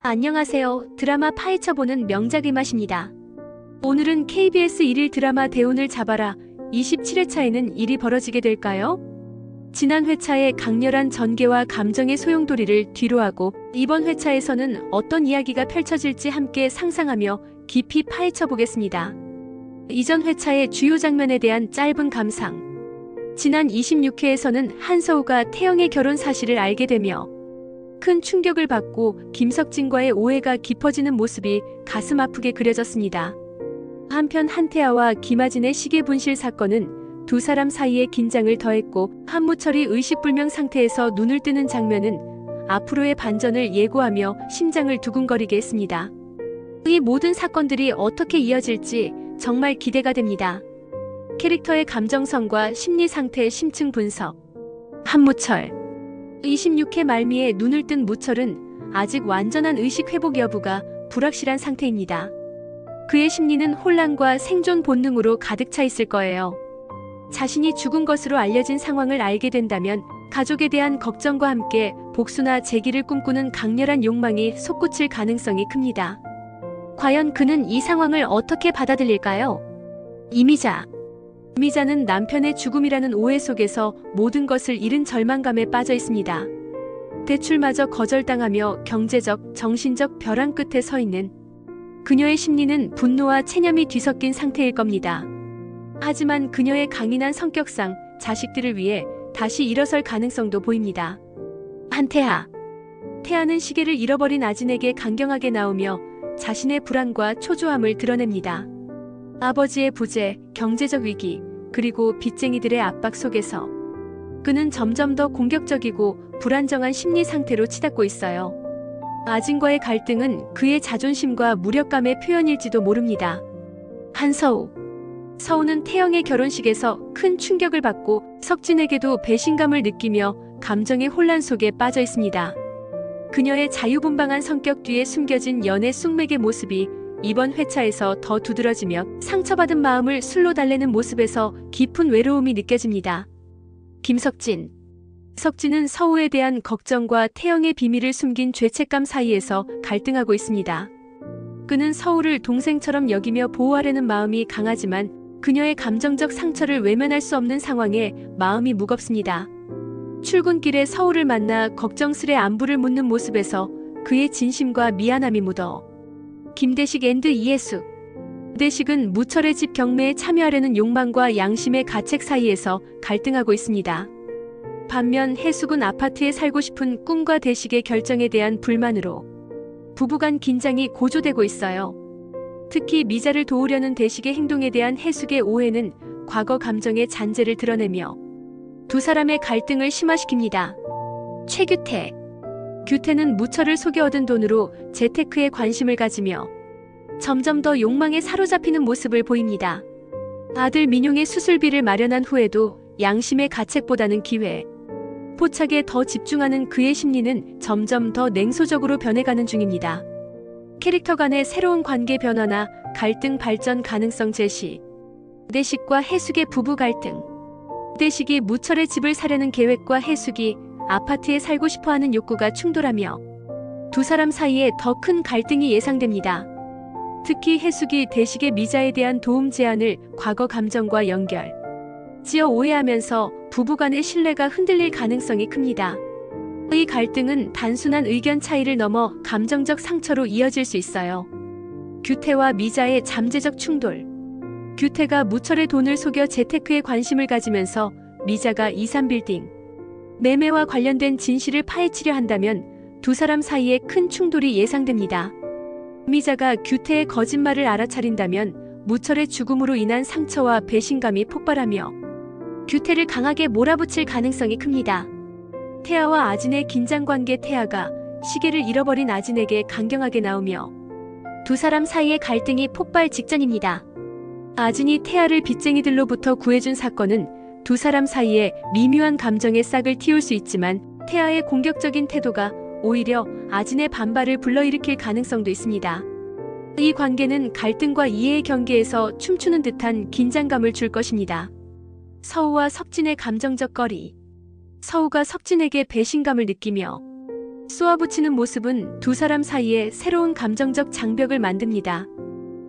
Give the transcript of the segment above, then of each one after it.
안녕하세요. 드라마 파헤쳐보는 명작의 맛입니다. 오늘은 KBS 1일 드라마 대운을 잡아라 27회차에는 일이 벌어지게 될까요? 지난 회차에 강렬한 전개와 감정의 소용돌이를 뒤로하고 이번 회차에서는 어떤 이야기가 펼쳐질지 함께 상상하며 깊이 파헤쳐보겠습니다. 이전 회차의 주요 장면에 대한 짧은 감상. 지난 26회에서는 한서우가 태영의 결혼 사실을 알게 되며 큰 충격을 받고 김석진과의 오해가 깊어지는 모습이 가슴 아프게 그려졌습니다. 한편 한태아와 김아진의 시계 분실 사건은 두 사람 사이의 긴장을 더했고 한무철이 의식불명 상태에서 눈을 뜨는 장면은 앞으로의 반전을 예고하며 심장을 두근거리게 했습니다. 이 모든 사건들이 어떻게 이어질지 정말 기대가 됩니다. 캐릭터의 감정선과 심리 상태의 심층 분석. 한무철 26회 말미에 눈을 뜬 무철은 아직 완전한 의식 회복 여부가 불확실한 상태입니다. 그의 심리는 혼란과 생존 본능으로 가득 차 있을 거예요. 자신이 죽은 것으로 알려진 상황을 알게 된다면 가족에 대한 걱정과 함께 복수나 재기를 꿈꾸는 강렬한 욕망이 솟구칠 가능성이 큽니다. 과연 그는 이 상황을 어떻게 받아들일까요? 이미자는 남편의 죽음이라는 오해 속에서 모든 것을 잃은 절망감에 빠져 있습니다. 대출마저 거절당하며 경제적, 정신적 벼랑 끝에 서 있는 그녀의 심리는 분노와 체념이 뒤섞인 상태일 겁니다. 하지만 그녀의 강인한 성격상 자식들을 위해 다시 일어설 가능성도 보입니다. 태아는 시계를 잃어버린 아진에게 강경하게 나오며 자신의 불안과 초조함을 드러냅니다. 아버지의 부재, 경제적 위기, 그리고 빚쟁이들의 압박 속에서 그는 점점 더 공격적이고 불안정한 심리 상태로 치닫고 있어요. 아진과의 갈등은 그의 자존심과 무력감의 표현일지도 모릅니다. 서우는 태영의 결혼식에서 큰 충격을 받고 석진에게도 배신감을 느끼며 감정의 혼란 속에 빠져 있습니다. 그녀의 자유분방한 성격 뒤에 숨겨진 연애 숙맥의 모습이 이번 회차에서 더 두드러지며 상처받은 마음을 술로 달래는 모습에서 깊은 외로움이 느껴집니다. 석진은 서우에 대한 걱정과 태영의 비밀을 숨긴 죄책감 사이에서 갈등하고 있습니다. 그는 서우를 동생처럼 여기며 보호하려는 마음이 강하지만 그녀의 감정적 상처를 외면할 수 없는 상황에 마음이 무겁습니다. 출근길에 서우를 만나 걱정스레 안부를 묻는 모습에서 그의 진심과 미안함이 묻어 김대식 앤드 이해숙. 대식은 무철의 집 경매에 참여하려는 욕망과 양심의 가책 사이에서 갈등하고 있습니다. 반면 해숙은 아파트에 살고 싶은 꿈과 대식의 결정에 대한 불만으로 부부간 긴장이 고조되고 있어요. 특히 미자를 도우려는 대식의 행동에 대한 해숙의 오해는 과거 감정의 잔재를 드러내며 두 사람의 갈등을 심화시킵니다. 규태는 무철을 속여 얻은 돈으로 재테크에 관심을 가지며 점점 더 욕망에 사로잡히는 모습을 보입니다. 아들 민용의 수술비를 마련한 후에도 양심의 가책보다는 기회, 포착에 더 집중하는 그의 심리는 점점 더 냉소적으로 변해가는 중입니다. 캐릭터 간의 새로운 관계 변화나 갈등 발전 가능성 제시. 대식과 해숙의 부부 갈등. 대식이 무철의 집을 사려는 계획과 해숙이 아파트에 살고 싶어하는 욕구가 충돌하며 두 사람 사이에 더 큰 갈등이 예상됩니다. 특히 해숙이 대식의 미자에 대한 도움 제안을 과거 감정과 연결 지어 오해하면서 부부간의 신뢰가 흔들릴 가능성이 큽니다. 이 갈등은 단순한 의견 차이를 넘어 감정적 상처로 이어질 수 있어요. 규태와 미자의 잠재적 충돌. 규태가 무철의 돈을 속여 재테크에 관심을 가지면서 미자가 이산빌딩 매매와 관련된 진실을 파헤치려 한다면 두 사람 사이에 큰 충돌이 예상됩니다. 미자가 규태의 거짓말을 알아차린다면 무철의 죽음으로 인한 상처와 배신감이 폭발하며 규태를 강하게 몰아붙일 가능성이 큽니다. 태아와 아진의 긴장관계. 태아가 시계를 잃어버린 아진에게 강경하게 나오며 두 사람 사이의 갈등이 폭발 직전입니다. 아진이 태아를 빚쟁이들로부터 구해준 사건은 두 사람 사이에 미묘한 감정의 싹을 틔울 수 있지만 태아의 공격적인 태도가 오히려 아진의 반발을 불러일으킬 가능성도 있습니다. 이 관계는 갈등과 이해의 경계에서 춤추는 듯한 긴장감을 줄 것입니다. 서우와 석진의 감정적 거리. 서우가 석진에게 배신감을 느끼며 쏘아붙이는 모습은 두 사람 사이에 새로운 감정적 장벽을 만듭니다.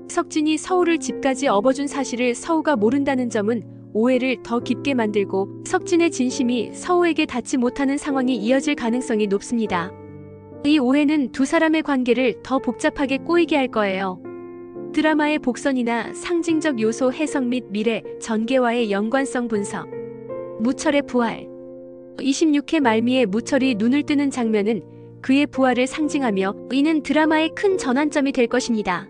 석진이 서우를 집까지 업어준 사실을 서우가 모른다는 점은 오해를 더 깊게 만들고 석진의 진심이 서우에게 닿지 못하는 상황이 이어질 가능성이 높습니다. 이 오해는 두 사람의 관계를 더 복잡하게 꼬이게 할 거예요. 드라마의 복선이나 상징적 요소 해석 및 미래, 전개와의 연관성 분석. 무철의 부활. 26회 말미에 무철이 눈을 뜨는 장면은 그의 부활을 상징하며 이는 드라마의 큰 전환점이 될 것입니다.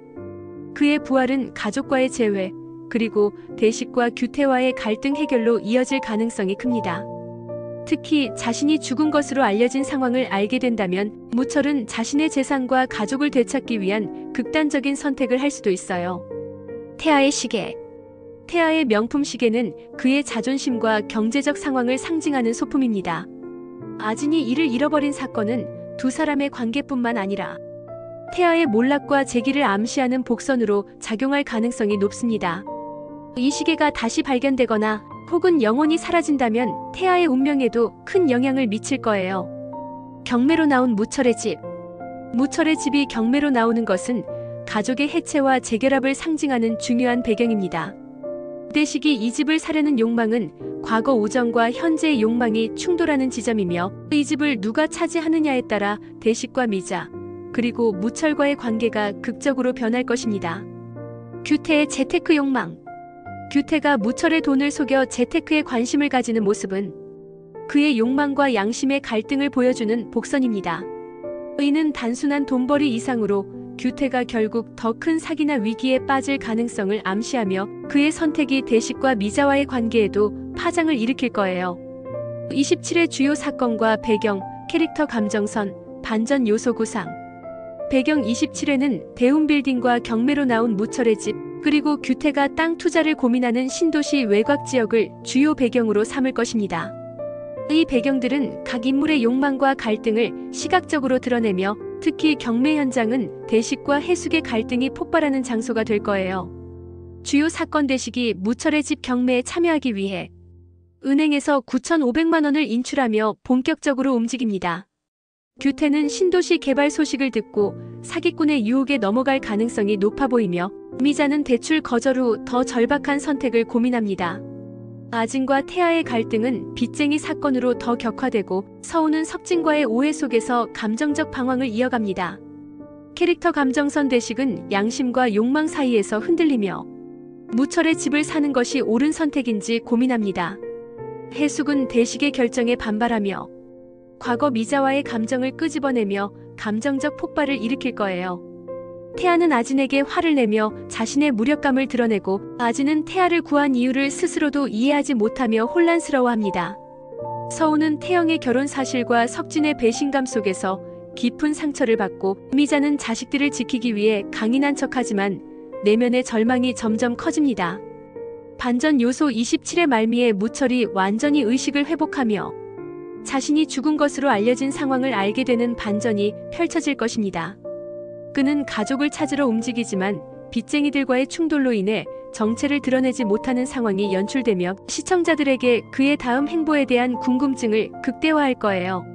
그의 부활은 가족과의 재회, 그리고 대식과 규태와의 갈등 해결로 이어질 가능성이 큽니다. 특히 자신이 죽은 것으로 알려진 상황을 알게 된다면 무철은 자신의 재산과 가족을 되찾기 위한 극단적인 선택을 할 수도 있어요. 태아의 시계. 태아의 명품 시계는 그의 자존심과 경제적 상황을 상징하는 소품입니다. 아진이 이를 잃어버린 사건은 두 사람의 관계뿐만 아니라 태아의 몰락과 재기를 암시하는 복선으로 작용할 가능성이 높습니다. 이 시계가 다시 발견되거나 혹은 영원히 사라진다면 태아의 운명에도 큰 영향을 미칠 거예요. 경매로 나온 무철의 집. 무철의 집이 경매로 나오는 것은 가족의 해체와 재결합을 상징하는 중요한 배경입니다. 대식이 이 집을 사려는 욕망은 과거 우정과 현재의 욕망이 충돌하는 지점이며 이 집을 누가 차지하느냐에 따라 대식과 미자, 그리고 무철과의 관계가 극적으로 변할 것입니다. 규태의 재테크 욕망. 규태가 무철의 돈을 속여 재테크에 관심을 가지는 모습은 그의 욕망과 양심의 갈등을 보여주는 복선입니다. 이는 단순한 돈벌이 이상으로 규태가 결국 더 큰 사기나 위기에 빠질 가능성을 암시하며 그의 선택이 대식과 미자와의 관계에도 파장을 일으킬 거예요. 27의 주요 사건과 배경, 캐릭터 감정선, 반전 요소 구상. 배경 27회는 대운빌딩과 경매로 나온 무철의 집, 그리고 규태가 땅 투자를 고민하는 신도시 외곽 지역을 주요 배경으로 삼을 것입니다. 이 배경들은 각 인물의 욕망과 갈등을 시각적으로 드러내며 특히 경매 현장은 대식과 해숙의 갈등이 폭발하는 장소가 될 거예요. 주요 사건 대식이 무철의 집 경매에 참여하기 위해 은행에서 9,500만 원을 인출하며 본격적으로 움직입니다. 규태는 신도시 개발 소식을 듣고 사기꾼의 유혹에 넘어갈 가능성이 높아 보이며 미자는 대출 거절 후 더 절박한 선택을 고민합니다. 아진과 태아의 갈등은 빚쟁이 사건으로 더 격화되고 서우는 석진과의 오해 속에서 감정적 방황을 이어갑니다. 캐릭터 감정선 대식은 양심과 욕망 사이에서 흔들리며 무철의 집을 사는 것이 옳은 선택인지 고민합니다. 해숙은 대식의 결정에 반발하며 과거 미자와의 감정을 끄집어내며 감정적 폭발을 일으킬 거예요. 태아는 아진에게 화를 내며 자신의 무력감을 드러내고 아진은 태아를 구한 이유를 스스로도 이해하지 못하며 혼란스러워합니다. 서우는 태영의 결혼 사실과 석진의 배신감 속에서 깊은 상처를 받고 미자는 자식들을 지키기 위해 강인한 척하지만 내면의 절망이 점점 커집니다. 반전 요소 27의 말미에 무철이 완전히 의식을 회복하며 자신이 죽은 것으로 알려진 상황을 알게 되는 반전이 펼쳐질 것입니다. 그는 가족을 찾으러 움직이지만 빚쟁이들과의 충돌로 인해 정체를 드러내지 못하는 상황이 연출되며 시청자들에게 그의 다음 행보에 대한 궁금증을 극대화할 거예요.